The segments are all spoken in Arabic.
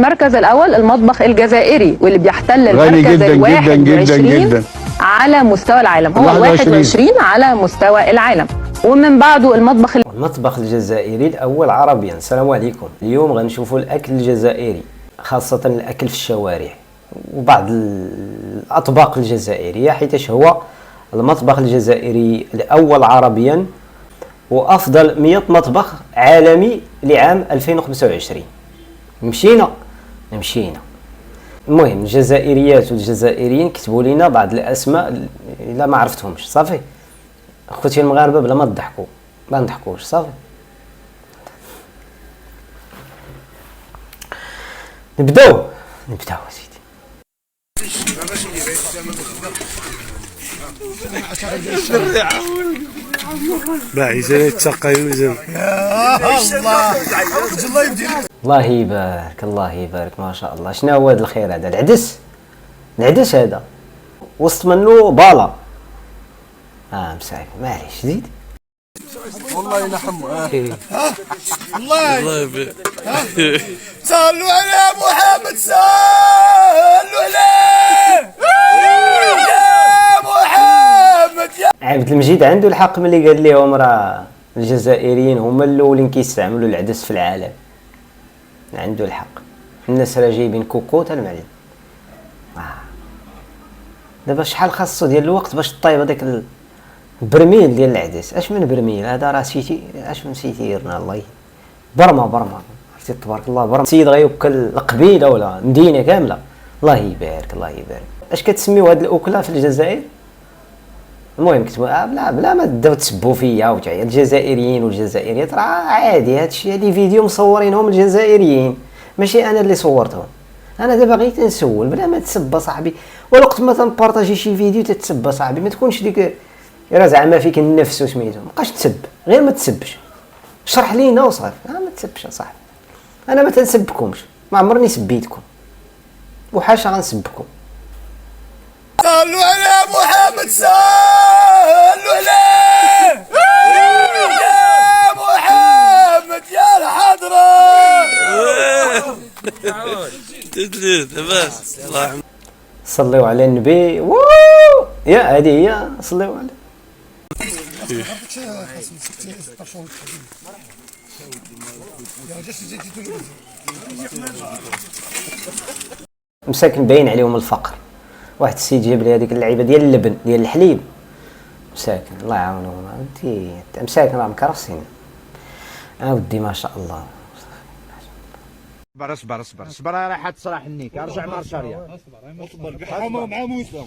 المركز الأول المطبخ الجزائري، واللي بيحتل غني المركز جدا جدا جدا جدا على مستوى العالم، هو 21 على مستوى العالم. ومن بعده المطبخ الجزائري الأول عربيا. السلام عليكم. اليوم غنشوفوا الأكل الجزائري، خاصة الأكل في الشوارع وبعض الأطباق الجزائرية، حيث هو المطبخ الجزائري الأول عربيا وأفضل 100 مطبخ عالمي لعام 2025. مشينا. المهم الجزائريات والجزائريين كتبوا لنا بعض الأسماء إلا ما عرفتهمش. صافي اخوتي المغاربه، بلا ما تضحكوا، ما نضحكوش. صافي نبداو سيدي. باعث يتسقى يوزن. الله يبارك الله يبارك، ما شاء الله. شنو هو هذا الخير هذا؟ العدس هذا وسط منه بالا. مساك معليش زيد. والله نحم الله يبارك. صلوا على محمد، صلوا عليه يا محمد يا عبد المجيد عنده الحق ملي قال لهم راه الجزائريين هما الاولين كيستعملوا العدس في العالم. عنده الحق. الناس راه جايبين كوكوط المعلم. دابا شحال خاصو ديال الوقت باش طيب هذاك برميل ديال العدس؟ اش من برميل هذا؟ راه سيتي اش من سيتيرنا الله. برما عرفتي تبارك الله. برما السيد غيوكل القبيله ولا المدينه كامله. الله يبارك الله يبارك. اش كتسميو هاد الاكله في الجزائر؟ المهم كتبوا بلا ما تبداو تسبوا فيا وتعيا. الجزائريين والجزائريات راه عادي، هادشي هادي فيديو مصورينهم الجزائريين، ماشي انا اللي صورتهم. انا دابا غير تنسول بلا ما تسب صاحبي. والوقت ما تنبارطاجي شي فيديو تتسب صاحبي، ما تكونش ديك راه زعما فيك النفس وسميتو. مابقاش تسب، غير ما تسبش. شرح لينا وصافي. ما تسبش صاحبي. انا ما تنسبكمش، ما عمرني سبيتكم وحاشا غنسبكم. صلوا على محمد، صلوا عليه يا محمد يا الحضرة. تدليل بس الله. صلوا على النبي. يا هذه هي صلوا عليه. مساكن باين عليهم الفقر. واحد السيد جاب لي هذيك اللعيبه ديال اللبن ديال الحليب. مساكن الله يعاونهم. ودي مساكن راه مكرسين. ودي ما شاء الله. اصبر راح تصراح النيك. ارجع مع الشاريه. اصبر مع موسى.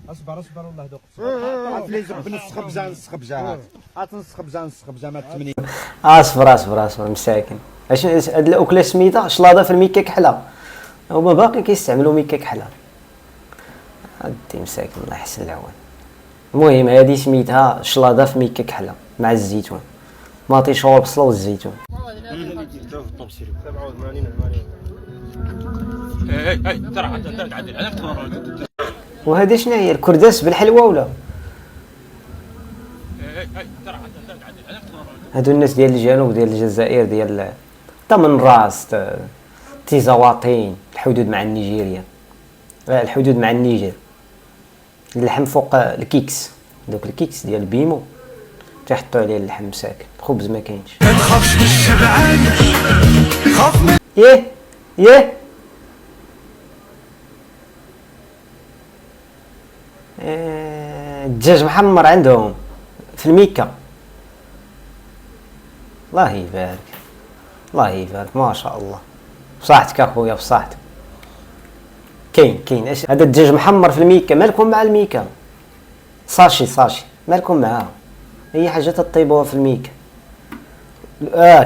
اصبر والله دوق. هات لي زب نص خبزه هات نص خبزه ما تمني. اصبر مساكن. اش هاد الاكله سميتها شلاضه في الميكا كحله. هما باقي كيستعملوا ميكا كحله. ودي مساكن الله يحسن العوان. المهم هذه سميتها شلاضه في ميكا كحله مع الزيتون، ماطيشه والبصله والزيتون. وهذه شنو هي؟ الكرداس بالحلوى ولا؟ هادو الناس ديال الجنوب ديال الجزائر ديال تمن راس تيزواطين، الحدود مع النيجيريا، الحدود مع النيجر. اللحم فوق الكيكس، دوك الكيكس ديال بيمو تيحطوا عليه اللحم مساكن. الخبز ما كاينش. ما تخافش من الشبعان، خاف من يه الدجاج محمر عندهم في الميكا. الله يبارك ما شاء الله. بصحتك اخويا بصحتك. كاين اش هذا الدجاج محمر في الميكا. مالكم مع الميكا؟ صاشي مالكم معاه؟ هي حاجه تطيبوها في الميكا.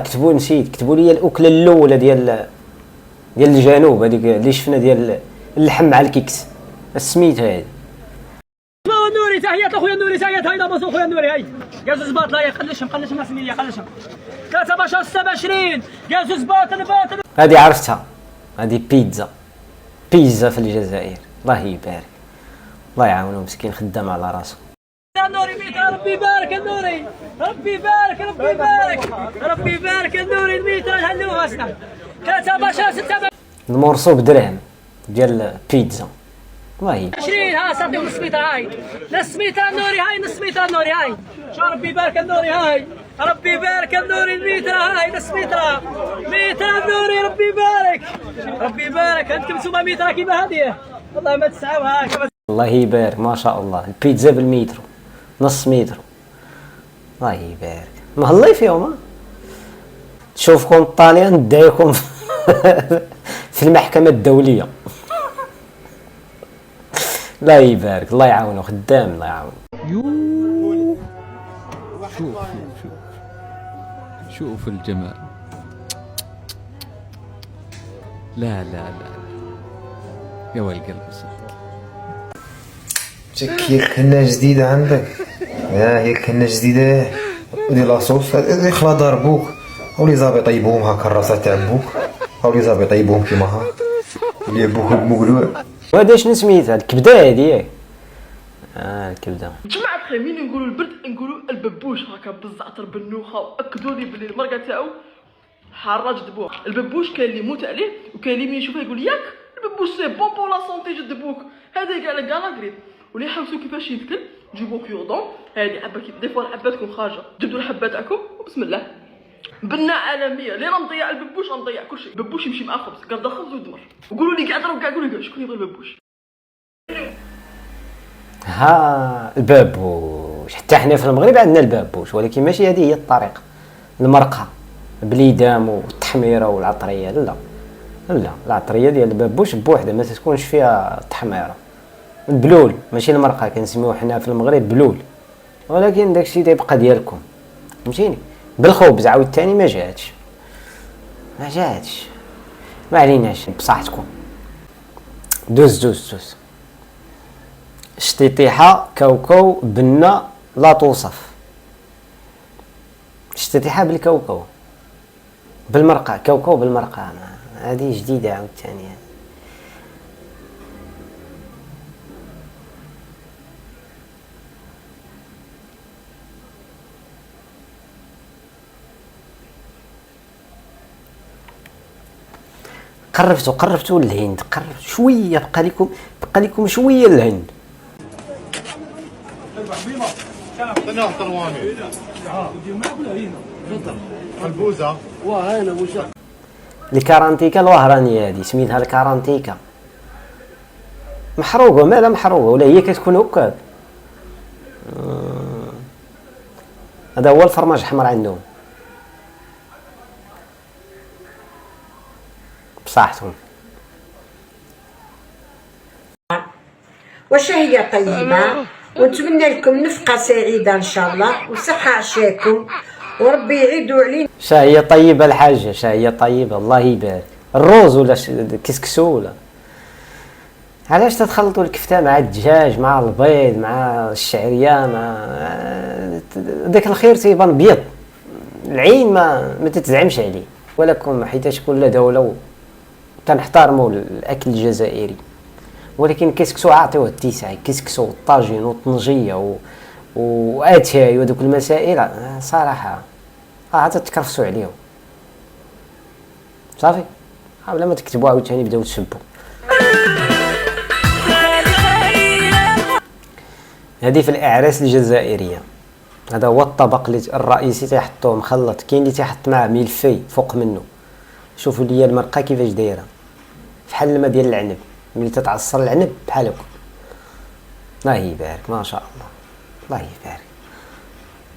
كتبوا لي الاكله الاولى ديال الجنوب، هذيك اللي شفنا ديال اللحم مع الكيكس. سميتها هذه. نوري تحيات اخويا نوري، تحيات هاي دابا اخويا نوري. هاي يا زوز باطل. هاي قلشهم اسميه قلشهم 13 26 يا زوز باطل. هذه عرفتها، هذه بيتزا في الجزائر. الله يبارك الله يعاونو مسكين خدام على راسو. يا نوري بيت. ربي يبارك النوري، ربي يبارك النوري. الميت راه هلو غاسنا 13 6. المورصو بدرهم ديال بيتزا والله. 20 ها صافي نص متر هاي، نص متر نوري هاي، نص متر نوري هاي، شو ربي يبارك النوري هاي، ربي يبارك النوري المتر هاي، نص متر متر نوري، ربي يبارك ربي يبارك. عندكم نتوما متر كيما هذه والله ما تسعوها كما. الله يبارك ما شاء الله. البيتزا بالمتر نص متر الله يبارك. مهلاي فيهم تشوفكم الطاليان دايكم في المحكمة الدولية. الله يبارك الله يعاونه خدام الله يعاونه. شوف الجمال. لا لا لا يا والقلب صدق. هي كنا جديدة عندك. هي كنا جديدة ودي لاصوص اللي خلا ضربوك ولي زابي طيبوهم هاكا الراسات تاع بوك ولي زابي طيبوهم كيما ها اللي يبوك بمقلوع. وهذا شنو سميتها الكبده هادي ياك؟ الكبده. جماعة الخير مين نقولوا البرد نقولوا الببوش هكا بالزعتر بالنوخه واكدوا لي بلي المرقه تاعو حراج دبوك. الببوش كاين اللي يموت عليه وكاين اللي مين يشوفه يقول ياك الببوش سي بون بور لا سونتي جد دبوك. هذا كاع لا غريب واللي يحوسوا كيفاش يتكل جيبوا كيودون هذه حبه كيف دي فوا الحبه تكون خارجه جبدوا الحبه تاعكم وبسم الله بنة عالميه اللي راه مضيع الببوش راه مضيع كلشي. الببوش يمشي مع خبز قرده خبز ودمر. وقولوا لي كاع ضرب كاع قولوا لي شكون يبغي الببوش. ها البابوش حتى حنا في المغرب عندنا البابوش ولكن ماشي هذه هي الطريقه. المرقه بليدام والتحميره والعطريه لا لا العطريه ديال البابوش بوحده ما تكونش فيها التحميره. البلول ماشي المرقه كنسميوه حنا في المغرب بلول ولكن داكشي تيبقى ديالكم فهمتيني. بالخبز عاوتاني ما جاتش ما عليناش بصحتكم. دوز شطيطيحه كاوكاو بنه لا توصف. شطيطيحه بالكاوكاو بالمرقه كاوكاو بالمرقه هذه جديده عاوتاني. قربتوا الهند قربت شويه بقى لكم شويه الهند. الكارانتيكا الوهرانيه هذه سميتها الكارانتيكا محروقه. ماذا محروقه ولا هي كتكون هكاك؟ هذا هو الفرماج الاحمر عندهم بصحتهم. وشهية طيبة ونتمنى لكم نفقة سعيدة إن شاء الله وصحة عشاكم وربي يعيدوا علينا. شهية طيبة الحاجة شهية طيبة الله يبارك. الروز ولا كسكسو ولا علاش تتخلطوا الكفتة مع الدجاج مع البيض مع الشعرية مع داك الخير تيبان بيض العين ما تتزعمش عليه. ولكم حيتاش كل دولة كنحترموا الاكل الجزائري ولكن كسكسو عطيوه التيساع كسكسو والطاجين والطنجيه واتاي ودوك المسائل صراحه عاد تكرفسوا عليهم صافي بلا ما تكتبوا عاوتاني بداو تسبوا. هذه في الاعراس الجزائريه هذا هو الطبق الرئيسي تيحطوه مخلط. كاين اللي تيحط معاه ملفي فوق منه. شوفوا لي المرقه كيفاش دايره بحال الماء ديال العنب ملي تتعصر العنب بحال هكا. الله يبارك ما شاء الله الله يبارك.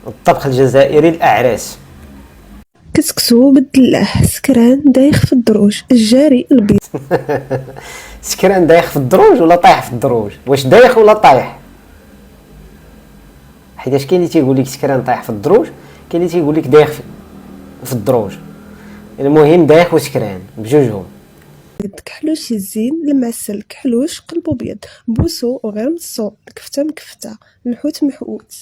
الطبخ الجزائري الاعراس. كسكسو بالدلاح سكران دايخ في الدروج الجاري البيض. سكران دايخ في الدروج ولا طايح في الدروج؟ واش دايخ ولا طايح؟ حيتاش كاين اللي تيقول لك سكران طايح في الدروج كاين اللي تيقول لك دايخ في الدروج. المهم دايخ وسكران بجوجهم. كحلوش الزين المعسل كحلوش قلبو بيض بوسو وغير نصو الكفته مكفته الحوت محوت.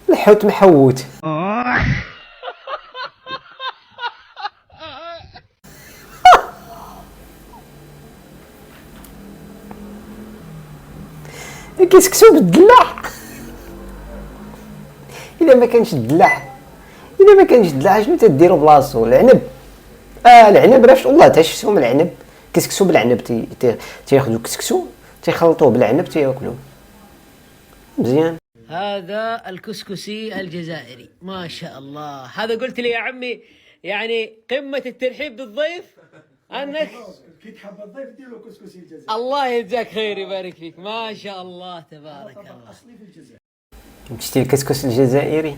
الحوت محوت. كيسكسو بالدلاح. الا ما كانش الدلاح شنو تديروا بلاصتو؟ العنب العنب راه والله تا شفتهم العنب كسكسو بالعنب تياخذوا كسكسو تيخلطوه بالعنب تياكلوه مزيان. هذا الكسكسي الجزائري ما شاء الله. هذا قلت لي يا عمي يعني قمة الترحيب بالضيف انك كي تحب الضيف دير له كسكسي الجزائري. الله يجزاك خير يبارك فيك ما شاء الله تبارك الله. اصلي في الجزائر. مشتي الكسكس الجزائري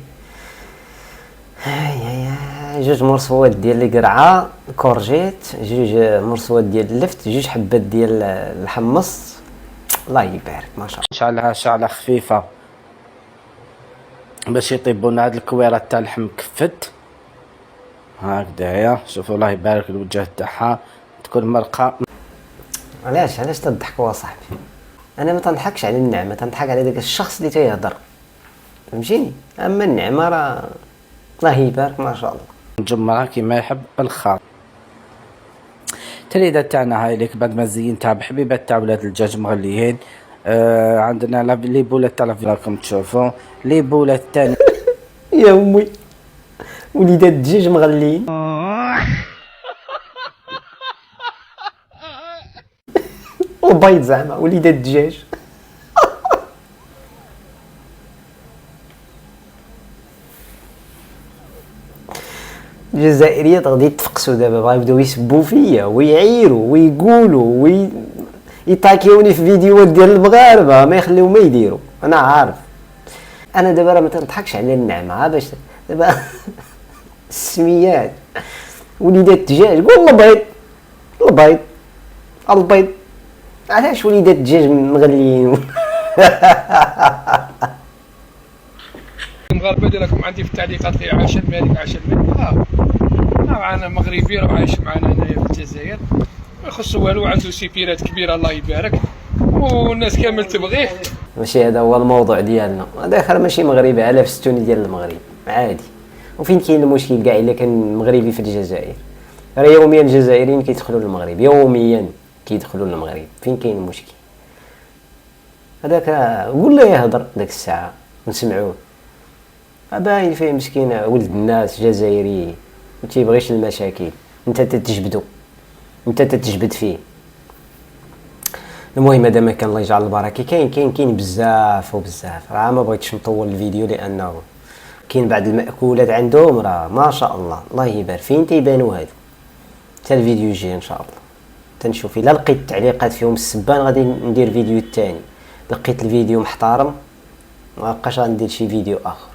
جوج مرصوات ديال القرعه كورجيت، جوج مرصوات ديال اللفت، جوج حبات ديال الحمص. الله يبارك ما شاء الله. شعلها شعله خفيفه باش يطيبون هاد الكويره تاع اللحم كفت هكذايا. شوفوا الله يبارك الوجه تاعها تكون مرقه. علاش تضحكوا صاحبي؟ انا ما تنضحكش على النعمه، تنضحك على داك الشخص اللي تيهضر فهمتيني. اما النعمه راه الله يبارك ما شاء الله. مجمرها كيما يحب الخاط. التريده تاعنا هاي اللي بعد ما زينتها بحبيبات تاع ولاد الدجاج مغليين. عندنا لي بوله تاع راكم تشوفوا لي بوله الثانيه يا امي وليدات الدجاج مغليين. البيض زعما وليدات الدجاج. الجزائريات غادي يتفقسوا دابا، بغا يبداو يسبوا فيا ويعيروا ويقولوا يطاكيوني في فيديوهات ديال المغاربه ما يخليو ما يديروا. انا عارف انا دابا راه ما تنضحكش على النعمه باش دابا السميات وليدات الدجاج. قول البيض علاش وليدات الدجاج مغليين؟ المغاربه ديالكم عندي في التعليقات اللي عايشه الملك عاش الملك. معنا مغربي راه عايش معنا هنايا في الجزائر ما يخصو والو، عنده سيبيرات كبيره الله يبارك والناس كامل تبغيه. ماشي هذا هو الموضوع ديالنا، هذا اخر ماشي مغربي على في الستوني ديال المغرب عادي. وفين كاين المشكل كاع الا كان مغربي في الجزائر؟ راه يوميا الجزائريين كيدخلوا للمغرب، يوميا كيدخلوا للمغرب، فين كاين المشكل؟ هذاك قول له يهضر داك الساعه نسمعوه. باين فيه مسكين ولد الناس جزائري ما تيبغيش المشاكل، انت تتجبد فيه. المهم هذا ما كان الله يجعل البركه. كاين بزاف وبزاف، راه ما بغيتش نطول الفيديو لانه كاين بعض المأكولات عندهم راه ما شاء الله الله يبارك. فين تيبانوا هادو؟ حتى الفيديو الجاي ان شاء الله تنشوف. الا لقيت تعليقات فيهم السبان غادي ندير فيديو الثاني، لقيت الفيديو محترم ما بقاش غندير شي فيديو اخر.